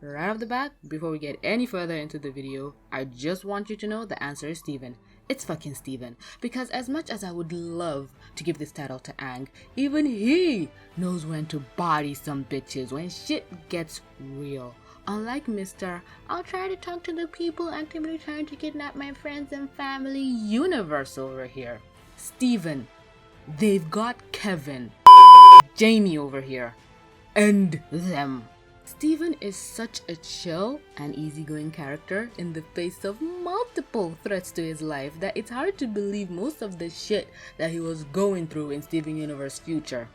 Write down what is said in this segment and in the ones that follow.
Right off the bat, before we get any further into the video, I just want you to know the answer is Steven. It's fucking Steven. Because as much as I would love to give this title to Aang, even he knows when to body some bitches when shit gets real. Unlike Mr. I'll try to talk to the people actively trying to kidnap my friends and family universe over here. Steven, they've got Kevin, Jamie over here, and them. Steven is such a chill and easygoing character in the face of multiple threats to his life that it's hard to believe most of the shit that he was going through in Steven Universe future.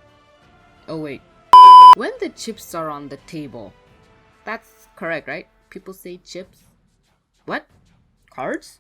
Oh wait, when the chips are on the table, that's correct, right? People say chips. What? Cards?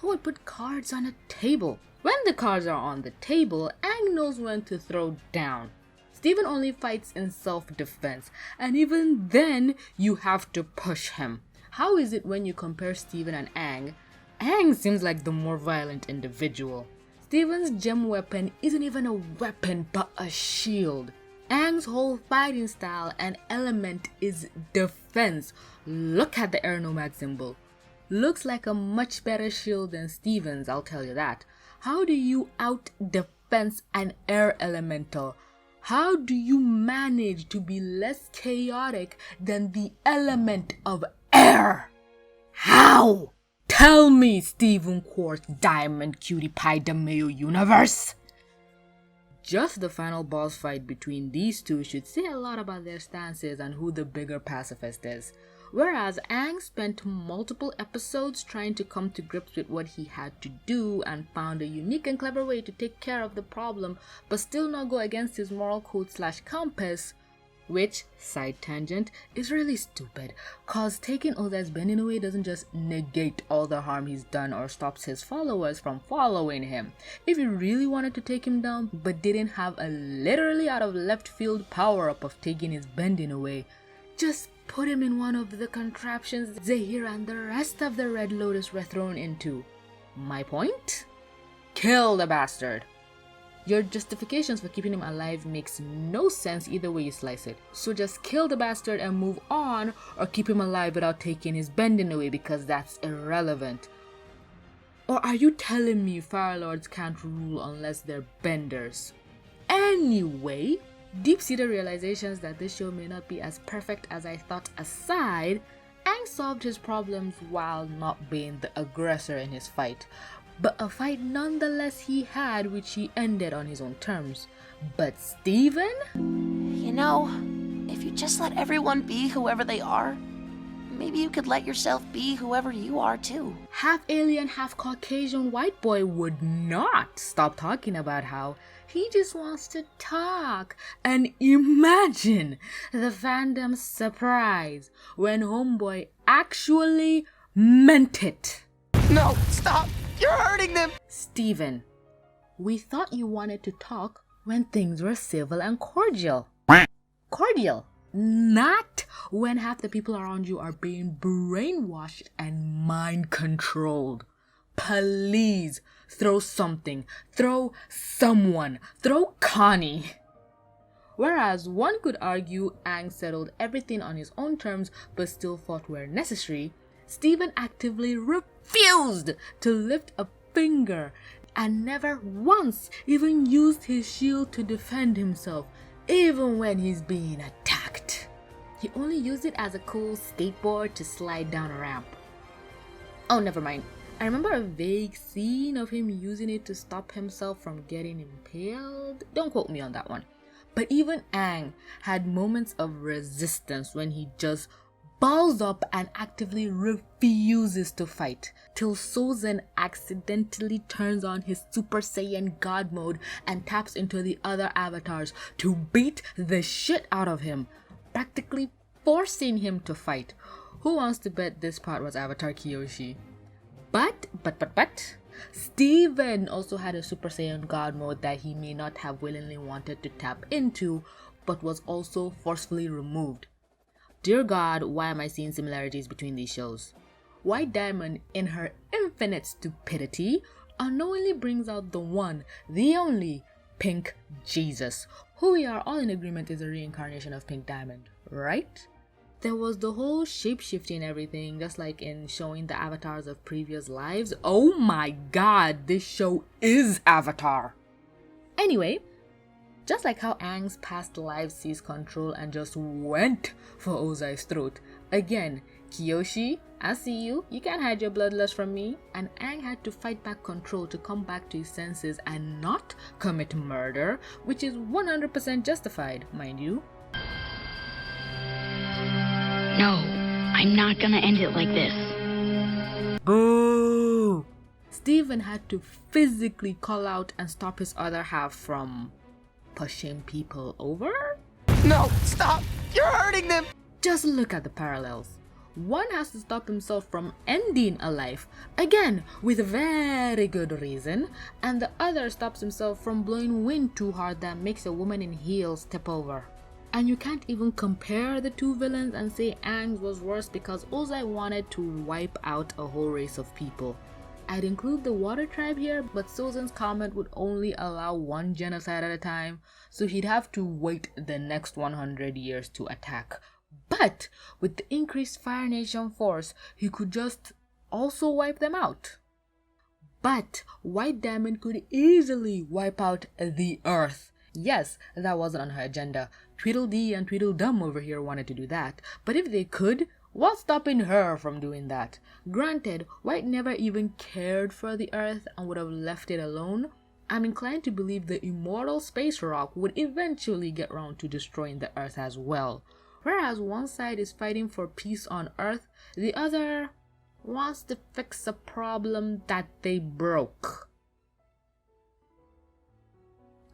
Who would put cards on a table? When the cards are on the table, Aang knows when to throw down. Steven only fights in self-defense, and even then, you have to push him. How is it when you compare Steven and Aang? Aang seems like the more violent individual. Steven's gem weapon isn't even a weapon, but a shield. Aang's whole fighting style and element is defense. Look at the air nomad symbol. Looks like a much better shield than Steven's, I'll tell you that. How do you out-defense an air elemental? How do you manage to be less chaotic than the element of air? How? Tell me, Steven Quartz Diamond Cutie Pie DeMayo Universe! Just the final boss fight between these two should say a lot about their stances and who the bigger pacifist is. Whereas Aang spent multiple episodes trying to come to grips with what he had to do and found a unique and clever way to take care of the problem but still not go against his moral code / compass, which, side tangent, is really stupid, cause taking Oda's bending away doesn't just negate all the harm he's done or stops his followers from following him. If you really wanted to take him down but didn't have a literally out of left field power up of taking his bending away, just put him in one of the contraptions Zahir and the rest of the Red Lotus were thrown into. My point? Kill the bastard. Your justifications for keeping him alive makes no sense either way you slice it. So just kill the bastard and move on, or keep him alive without taking his bending away because that's irrelevant. Or are you telling me Fire Lords can't rule unless they're benders? Anyway, deep-seated realizations that this show may not be as perfect as I thought aside, Aang solved his problems while not being the aggressor in his fight. But a fight nonetheless he had, which he ended on his own terms. But Steven? You know, if you just let everyone be whoever they are, maybe you could let yourself be whoever you are too. Half alien, half Caucasian white boy would not stop talking about how he just wants to talk. And imagine the fandom's surprise when homeboy actually meant it. No, stop! You're hurting them! Steven, we thought you wanted to talk when things were civil and cordial. Cordial, not when half the people around you are being brainwashed and mind controlled. Please throw something, throw someone, throw Connie. Whereas one could argue Aang settled everything on his own terms but still fought where necessary, Steven actively refused to lift a finger and never once even used his shield to defend himself, even when he's being attacked. He only used it as a cool skateboard to slide down a ramp. Oh, never mind. I remember a vague scene of him using it to stop himself from getting impaled. Don't quote me on that one. But even Aang had moments of resistance when he just balls up and actively refuses to fight, till Sozin accidentally turns on his Super Saiyan God mode and taps into the other avatars to beat the shit out of him, practically forcing him to fight. Who wants to bet this part was Avatar Kyoshi? But, Steven also had a Super Saiyan God mode that he may not have willingly wanted to tap into, but was also forcefully removed. Dear God, why am I seeing similarities between these shows? White Diamond, in her infinite stupidity, unknowingly brings out the one, the only, Pink Jesus, who we are all in agreement is a reincarnation of Pink Diamond, right? There was the whole shape-shifting everything, just like in showing the avatars of previous lives. Oh my god, this show is Avatar! Anyway, just like how Aang's past lives seized control and just went for Ozai's throat. Again, Kyoshi, I see you, you can't hide your bloodlust from me. And Aang had to fight back control to come back to his senses and not commit murder, which is 100% justified, mind you. No, I'm not gonna end it like this. Boo! Steven had to physically call out and stop his other half from pushing people over? No, stop! You're hurting them! Just look at the parallels. One has to stop himself from ending a life, again with very good reason, and the other stops himself from blowing wind too hard that makes a woman in heels tip over. And you can't even compare the two villains and say Aang's was worse because Ozai wanted to wipe out a whole race of people. I'd include the water tribe here, but Sozin's comment would only allow one genocide at a time, so he'd have to wait the next 100 years to attack. But with the increased Fire Nation force, he could just also wipe them out. But White Diamond could easily wipe out the Earth. Yes, that wasn't on her agenda. Tweedledee and Tweedledum over here wanted to do that. But if they could, what's stopping her from doing that? Granted, White never even cared for the Earth and would have left it alone. I'm inclined to believe the immortal space rock would eventually get round to destroying the Earth as well. Whereas one side is fighting for peace on Earth, the other wants to fix a problem that they broke.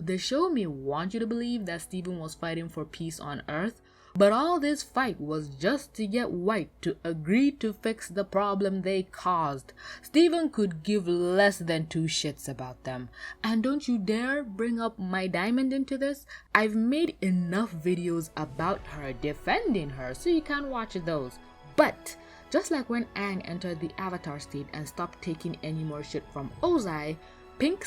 The show may want you to believe that Steven was fighting for peace on Earth, but all this fight was just to get White to agree to fix the problem they caused. Steven could give less than two shits about them. And don't you dare bring up My Diamond into this. I've made enough videos about her defending her, so you can watch those. But just like when Aang entered the Avatar state and stopped taking any more shit from Ozai, Pink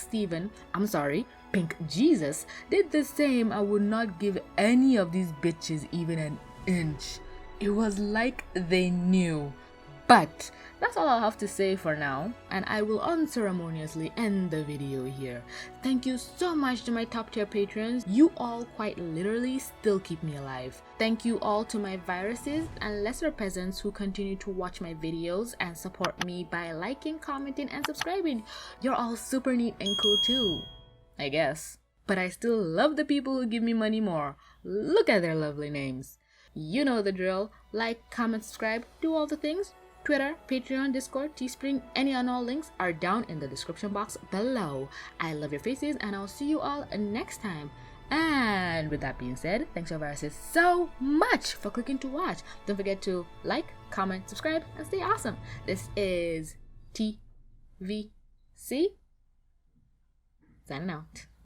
Jesus did the same and would not give any of these bitches even an inch. It was like they knew. But that's all I'll have to say for now, and I will unceremoniously end the video here. Thank you so much to my top tier patrons. You all quite literally still keep me alive. Thank you all to my viruses and lesser peasants who continue to watch my videos and support me by liking, commenting, and subscribing. You're all super neat and cool too, I guess. But I still love the people who give me money more. Look at their lovely names. You know the drill. Like, comment, subscribe, do all the things. Twitter, Patreon, Discord, Teespring, any and all links are down in the description box below. I love your faces and I'll see you all next time. And with that being said, thanks viruses so much for clicking to watch. Don't forget to like, comment, subscribe, and stay awesome. This is TVC signing out.